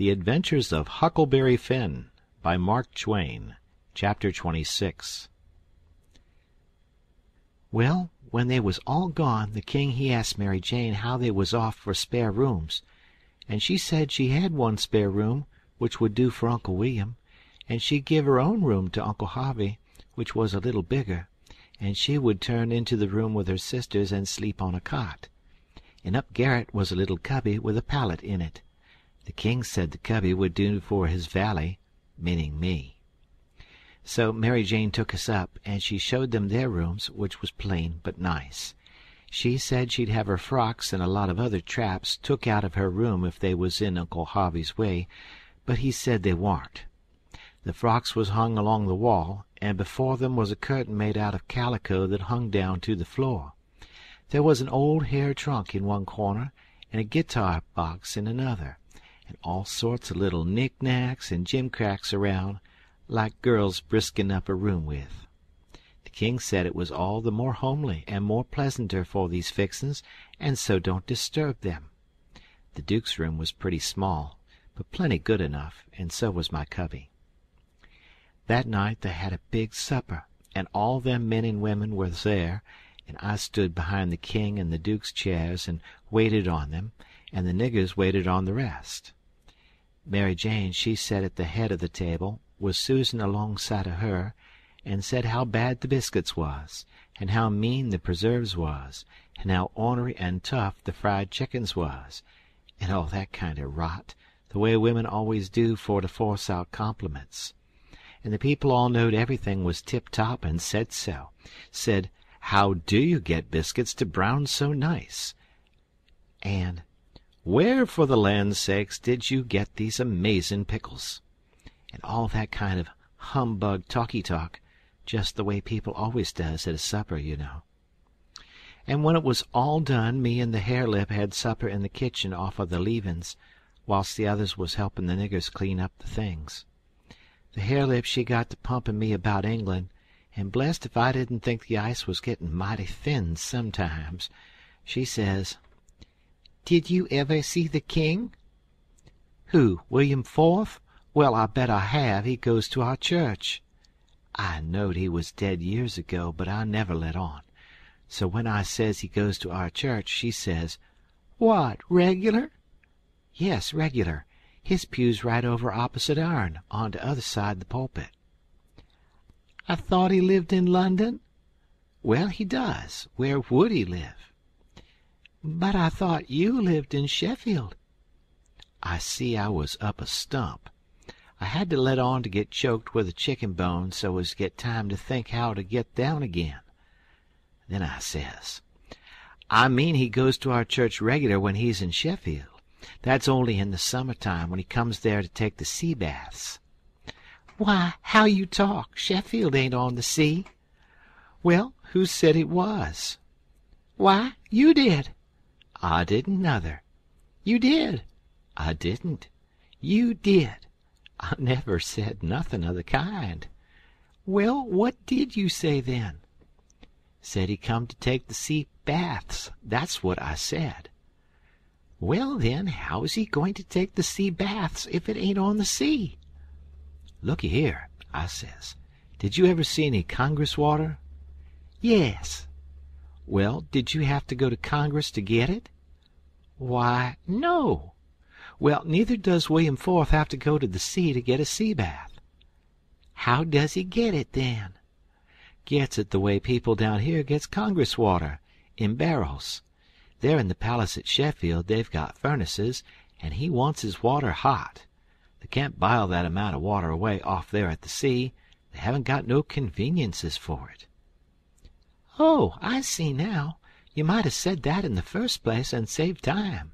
The Adventures of Huckleberry Finn by Mark Twain. Chapter 26. Well, when they was all gone, the king he asked Mary Jane how they was off for spare rooms, and she said she had one spare room which would do for Uncle William, and she'd give her own room to Uncle Harvey, which was a little bigger, and she would turn into the room with her sisters and sleep on a cot. And up garret was a little cubby with a pallet in it. The king said the cubby would do for his valet, meaning me. So Mary Jane took us up, and she showed them their rooms, which was plain but nice. She said she'd have her frocks and a lot of other traps took out of her room if they was in Uncle Harvey's way, but he said they warn't. The frocks was hung along the wall, and before them was a curtain made out of calico that hung down to the floor. There was an old hair trunk in one corner, and a guitar box in another, and all sorts of little knick-knacks and gimcracks around, like girls brisking up a room with. The king said it was all the more homely and more pleasanter for these fixin's, and so don't disturb them. The Duke's room was pretty small, but plenty good enough, and so was my cubby. That night they had a big supper, and all them men and women was there, and I stood behind the king and the Duke's chairs and waited on them, and the niggers waited on the rest. Mary Jane, she sat at the head of the table, with Susan alongside of her, and said how bad the biscuits was, and how mean the preserves was, and how ornery and tough the fried chickens was, and all that kind of rot, the way women always do for to force out compliments. And the people all knowed everything was tip-top and said so. Said, "How do you get biscuits to brown so nice?" And, "Where, for the land's sakes, did you get these amazin' pickles?" And all that kind of humbug talky-talk, just the way people always does at a supper, you know. And when it was all done, me and the hare-lip had supper in the kitchen off of the leavin's, whilst the others was helping the niggers clean up the things. The hare-lip, she got to pumping me about England, and blessed if I didn't think the ice was getting mighty thin sometimes. She says, "Did you ever see the king?" "Who, William IV? Well, I bet I have. He goes to our church." I knowed he was dead years ago, but I never let on. So when I says he goes to our church, she says, "What, regular?" "Yes, regular. His pew's right over opposite ourn, on the other side the pulpit." "I thought he lived in London?" "Well, he does. Where would he live?" "But I thought you lived in Sheffield." I see I was up a stump. I had to let on to get choked with a chicken bone so as to get time to think how to get down again. Then I says, "I mean he goes to our church regular when he's in Sheffield. That's only in the summer-time when he comes there to take the sea baths." "Why, how you talk! Sheffield ain't on the sea." "Well, who said it was?" "Why, you did." "I didn't, nuther." "You did." "I didn't." "You did." "I never said nothin' of the kind." "Well, what did you say then?" "Said he come to take the sea baths. That's what I said." "Well, then, how's he going to take the sea baths if it ain't on the sea?" "Looky here," I says, "did you ever see any Congress water?" "Yes." "Well, did you have to go to Congress to get it?" "Why, no." "Well, neither does William IV have to go to the sea to get a sea bath." "How does he get it, then?" "Gets it the way people down here gets Congress water, in barrels. There in the palace at Sheffield they've got furnaces, and he wants his water hot. They can't bile that amount of water away off there at the sea. They haven't got no conveniences for it." "Oh, I see now. You might have said that in the first place and saved time."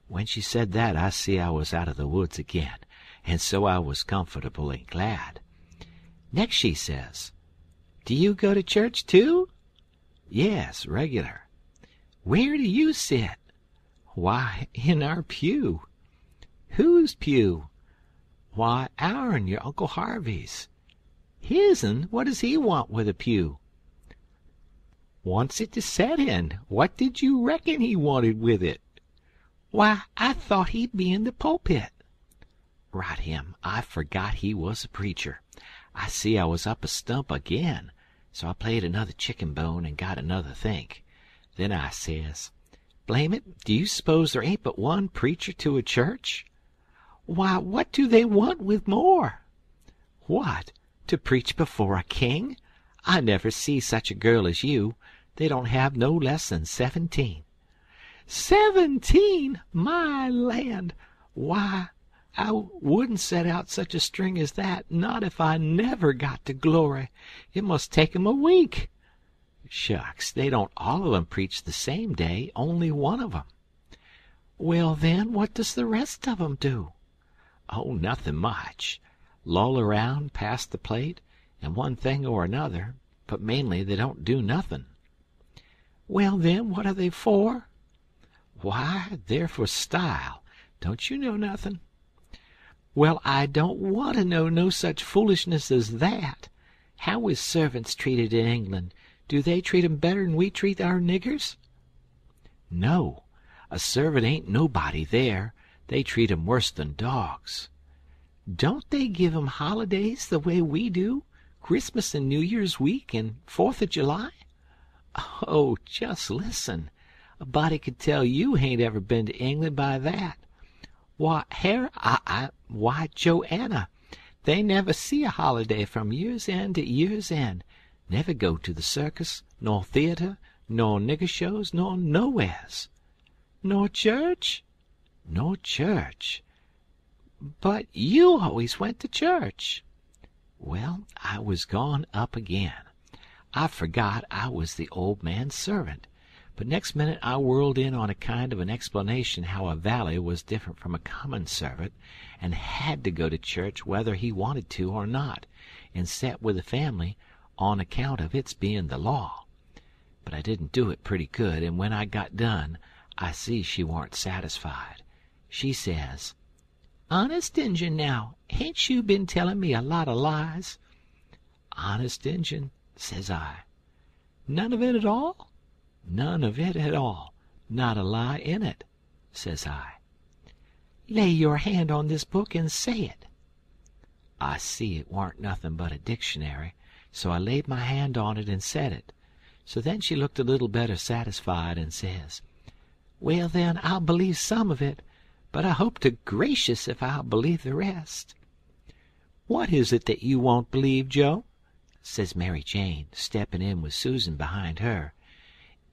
When she said that, I see I was out of the woods again, and so I was comfortable and glad. Next she says, "Do you go to church too?" "Yes, regular." "Where do you sit?" "Why, in our pew." "Whose pew?" "Why, our'n, your Uncle Harvey's." "His'n? What does he want with a pew?" "Wants it to set in. What did you reckon he wanted with it?" Why, I thought he'd be in the pulpit." Right him, I forgot he was a preacher. I see I was up a stump again, so I played another chicken bone and got another think. Then I says, "Blame it, do you suppose there ain't but one preacher to a church?" "Why, what do they want with more?" "What, to preach before a king? I never see such a girl as you. They don't have no less than 17. 17! My land! Why, I wouldn't set out such a string as that, not if I never got to glory. It must take 'em a week." "Shucks, they don't all of 'em preach the same day, only one of 'em." "Well, then, what does the rest of 'em do?" "Oh, nothing much. Loll around, pass the plate, and one thing or another, but mainly they don't do nothing." "Well, then, what are they for?" "Why, they're for style. Don't you know nothing?" "Well, I don't want to know no such foolishness as that. How is servants treated in England? Do they treat 'em better'n we treat our niggers?" "No. A servant ain't nobody there. They treat 'em worse than dogs." "Don't they give 'em holidays the way we do? Christmas and New Year's week and 4th of July?" "Oh, just listen. A body could tell you hain't ever been to England by that. Why, why, Joanna, they never see a holiday from year's end to year's end. Never go to the circus, nor theater, nor nigger shows, nor nowheres." "Nor church?" "Nor church." "But you always went to church." "Well, I was gone up again. I forgot I was the old man's servant. But next minute I whirled in on a kind of an explanation how a valet was different from a common servant, and had to go to church whether he wanted to or not, and set with the family on account of its being the law. But I didn't do it pretty good, and when I got done I see she warn't satisfied. She says, "Honest Injun, now, hain't you been telling me a lot of lies?" "Honest Injun," says I. "None of it at all?" "None of it at all. Not a lie in it," says I. "Lay your hand on this book and say it." I see it warn't nothing but a dictionary, so I laid my hand on it and said it. So then she looked a little better satisfied and says, "Well, then, I'll believe some of it, but I hope to gracious if I'll believe the rest." "What is it that you won't believe, Joe?" says Mary Jane, stepping in with Susan behind her.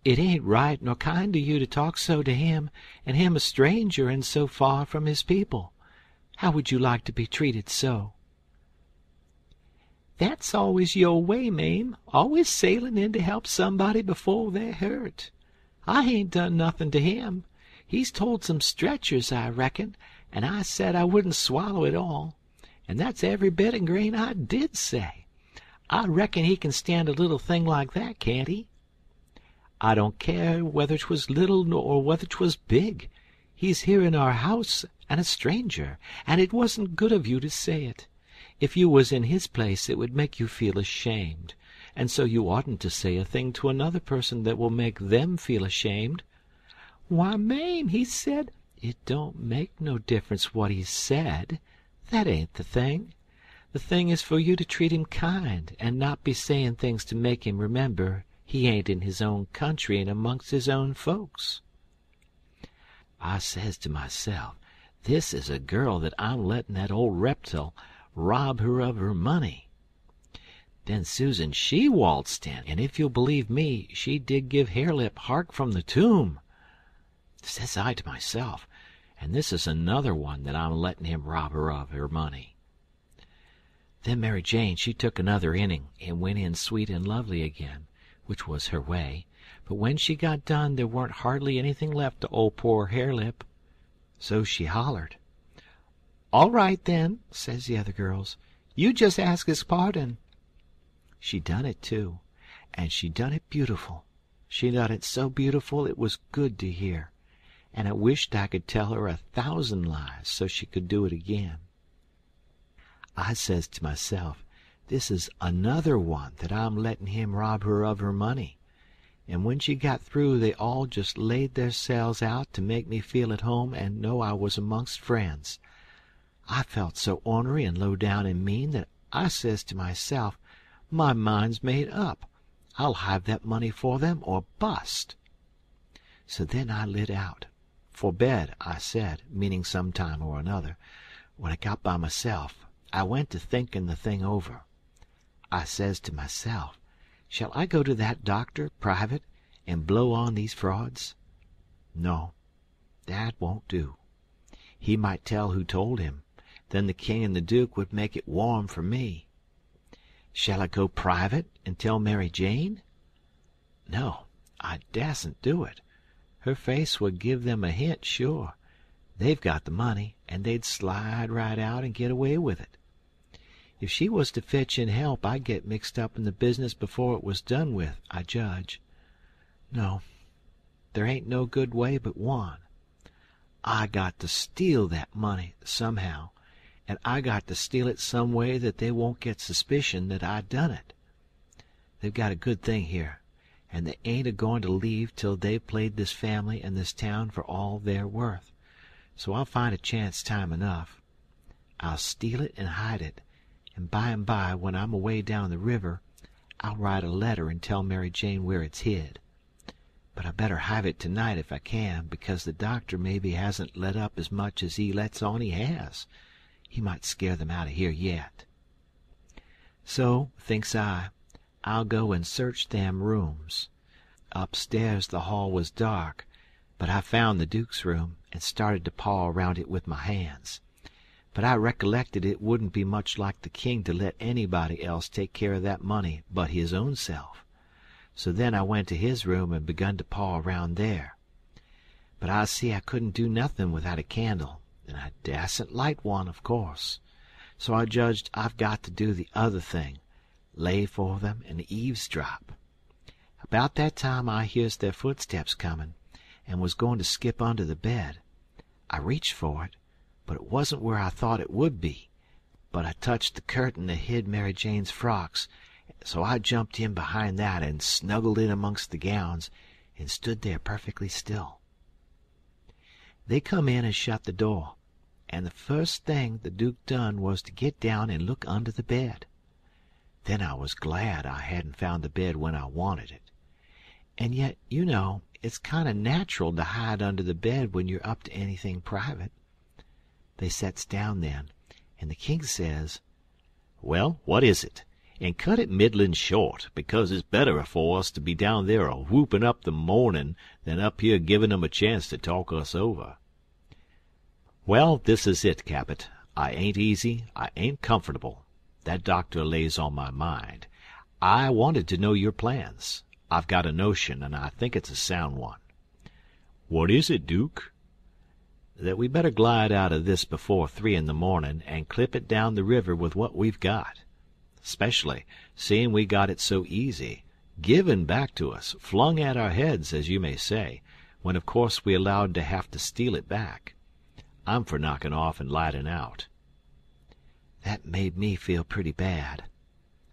"It ain't right nor kind o' you to talk so to him, and him a stranger and so far from his people. How would you like to be treated so?" "That's always your way, Mame, always sailin' in to help somebody before they're hurt. I hain't done nothin' to him. He's told some stretchers, I reckon, and I said I wouldn't swallow it all. And that's every bit and grain I did say. I reckon he can stand a little thing like that, can't he?" "I don't care whether 'twas little or whether 'twas big. He's here in our house and a stranger, and it wasn't good of you to say it. If you was in his place it would make you feel ashamed, and so you oughtn't to say a thing to another person that will make them feel ashamed." "Why, Mame, he said—" "It don't make no difference what he said. That ain't the thing. The thing is for you to treat him kind, and not be saying things to make him remember he ain't in his own country and amongst his own folks." I says to myself, this is a girl that I'm letting that old reptile rob her of her money. Then Susan, she waltzed in, and if you'll believe me, she did give Harelip hark from the tomb. Says I to myself, and this is another one that I'm letting him rob her of her money. Then Mary Jane, she took another inning and went in sweet and lovely again, which was her way, but when she got done there weren't hardly anything left to old poor Harelip. So she hollered. "All right, then," says the other girls. "You just ask his pardon." She done it, too, and she done it beautiful. She done it so beautiful it was good to hear, and I wished I could tell her 1,000 lies so she could do it again. I says to myself, this is another one that I'm letting him rob her of her money, and when she got through they all just laid theirselves out to make me feel at home and know I was amongst friends. I felt so ornery and low down and mean that I says to myself, my mind's made up. I'll have that money for them or bust. So then I lit out. For bed, I said, meaning some time or another. When I got by myself, I went to thinking the thing over. I says to myself, shall I go to that doctor, private, and blow on these frauds? No, that won't do. He might tell who told him. Then the king and the duke would make it warm for me. Shall I go private and tell Mary Jane? No, I dasn't do it. Her face would give them a hint, sure. They've got the money, and they'd slide right out and get away with it. If she was to fetch in help, I'd get mixed up in the business before it was done with, I judge. No, there ain't no good way but one. I got to steal that money somehow, and I got to steal it some way that they won't get suspicion that I done it. They've got a good thing here, and they ain't a-going to leave till they've played this family and this town for all they're worth. So I'll find a chance time enough. I'll steal it and hide it, and by and by, when I'm away down the river, I'll write a letter and tell Mary Jane where it's hid. But I better have it tonight if I can, because the doctor maybe hasn't let up as much as he lets on he has. He might scare them out of here yet. So, thinks I'll go and search them rooms. Upstairs the hall was dark, but I found the Duke's room and started to paw around it with my hands. But I recollected it wouldn't be much like the king to let anybody else take care of that money but his own self. So then I went to his room and begun to paw around there. But I see I couldn't do nothing without a candle, and I dasn't light one, of course. So I judged I've got to do the other thing, lay for them and eavesdrop. About that time I hears their footsteps coming, and was going to skip under the bed. I reached for it, but it wasn't where I thought it would be. But I touched the curtain that hid Mary Jane's frocks, so I jumped in behind that and snuggled in amongst the gowns and stood there perfectly still. They come in and shut the door, and the first thing the Duke done was to get down and look under the bed. Then I was glad I hadn't found the bed when I wanted it. And yet, you know, it's kind of natural to hide under the bed when you're up to anything private. They sets down then, and the king says, "Well, what is it? And cut it middlin' short, because it's better for us to be down there a-whoopin' up the mornin' than up here givin' 'em a chance to talk us over." "Well, this is it, Cabot. I ain't easy, I ain't comfortable. That doctor lays on my mind. I wanted to know your plans. I've got a notion, and I think it's a sound one." "What is it, Duke?" "That we better glide out of this before 3 in the mornin' and clip it down the river with what we've got. Specially, seeing we got it so easy, given back to us, flung at our heads, as you may say, when of course we allowed to have to steal it back. I'm for knocking off and lighting out." That made me feel pretty bad.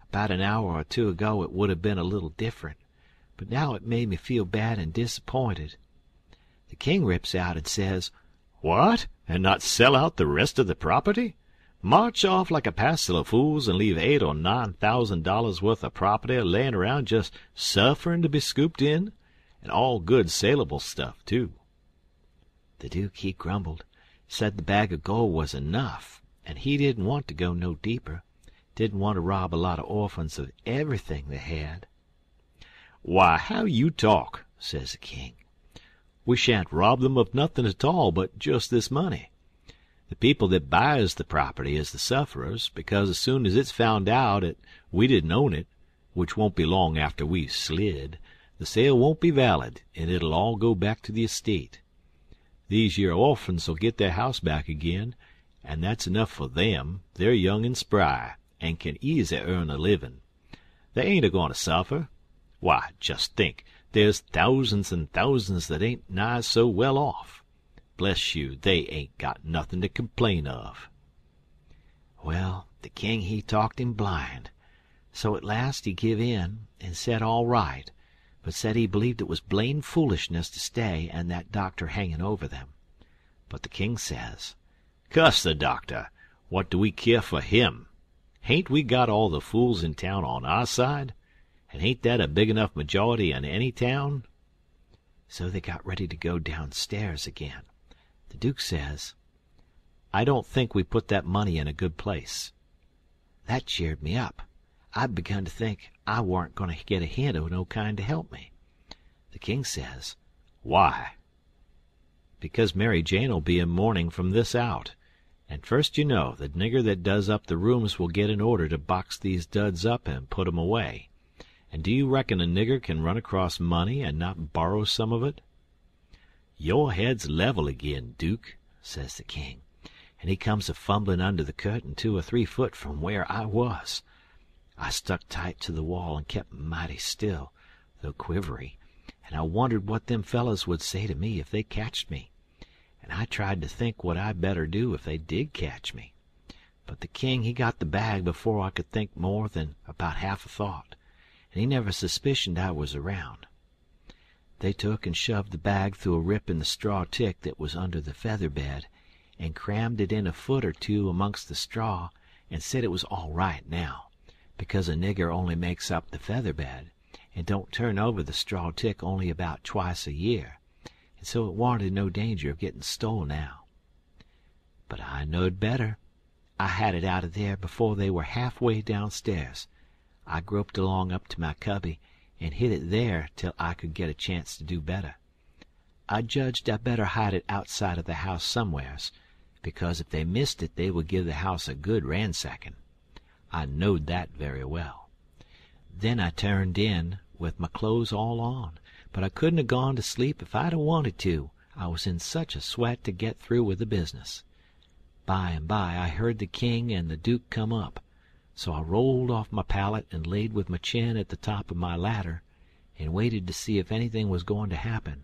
About an hour or two ago it would have been a little different, but now it made me feel bad and disappointed. The king rips out and says, "What? And not sell out the rest of the property? March off like a passel of fools and leave $8,000 or $9,000 worth of property layin' around just sufferin' to be scooped in? And all good saleable stuff, too." The Duke, he grumbled, said the bag of gold was enough, and he didn't want to go no deeper, didn't want to rob a lot of orphans of everything they had. "Why, how you talk," says the king. "We shan't rob them of nothing at all but just this money. The people that buys the property is the sufferers, because as soon as it's found out that we didn't own it, which won't be long after we've slid, the sale won't be valid, and it'll all go back to the estate. These yer orphans 'll get their house back again, and that's enough for them. They're young and spry, and can easy earn a livin'. They ain't a-goin' to suffer. Why, just think, there's thousands and thousands that ain't nigh so well off. Bless you, they ain't got nothin' to complain of." Well, the king, he talked him blind. So at last he give in, and said all right, but said he believed it was blamed foolishness to stay and that doctor hanging over them. But the king says, "Cuss the doctor! What do we keer for him? Hain't we got all the fools in town on our side? And ain't that a big enough majority in any town?" So they got ready to go downstairs again. The Duke says, "I don't think we put that money in a good place." That cheered me up. I'd begun to think I warn't going to get a hint of no kind to help me. The king says, "Why?" "Because Mary Jane'll be in mourning from this out, and first you know, the nigger that does up the rooms will get an order to box these duds up and put 'em away. And do you reckon a nigger can run across money and not borrow some of it?" "Your head's level agin, Duke," says the king, and he comes a fumbling under the curtain 2 or 3 foot from where I was. I stuck tight to the wall and kept mighty still, though quivery, and I wondered what them fellers would say to me if they catched me, and I tried to think what I'd better do if they did catch me. But the king he got the bag before I could think more than about half a thought, and he never suspicioned I was around. They took and shoved the bag through a rip in the straw tick that was under the feather bed, and crammed it in a foot or 2 amongst the straw, and said it was all right now, because a nigger only makes up the feather bed, and don't turn over the straw tick only about twice a year, and so it warn't in no danger of getting stole now. But I knowed better. I had it out of there before they were halfway downstairs. I groped along up to my cubby and hid it there till I could get a chance to do better. I judged I better hide it outside of the house somewheres, because if they missed it they would give the house a good ransacking. I knowed that very well. Then I turned in, with my clothes all on, but I couldn't have gone to sleep if I'd have wanted to. I was in such a sweat to get through with the business. By and by I heard the king and the Duke come up, so I rolled off my pallet and laid with my chin at the top of my ladder and waited to see if anything was going to happen,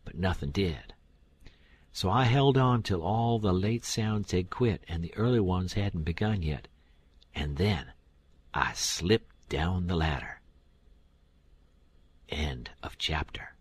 but nothing did. So I held on till all the late sounds had quit and the early ones hadn't begun yet, and then I slipped down the ladder. End of chapter.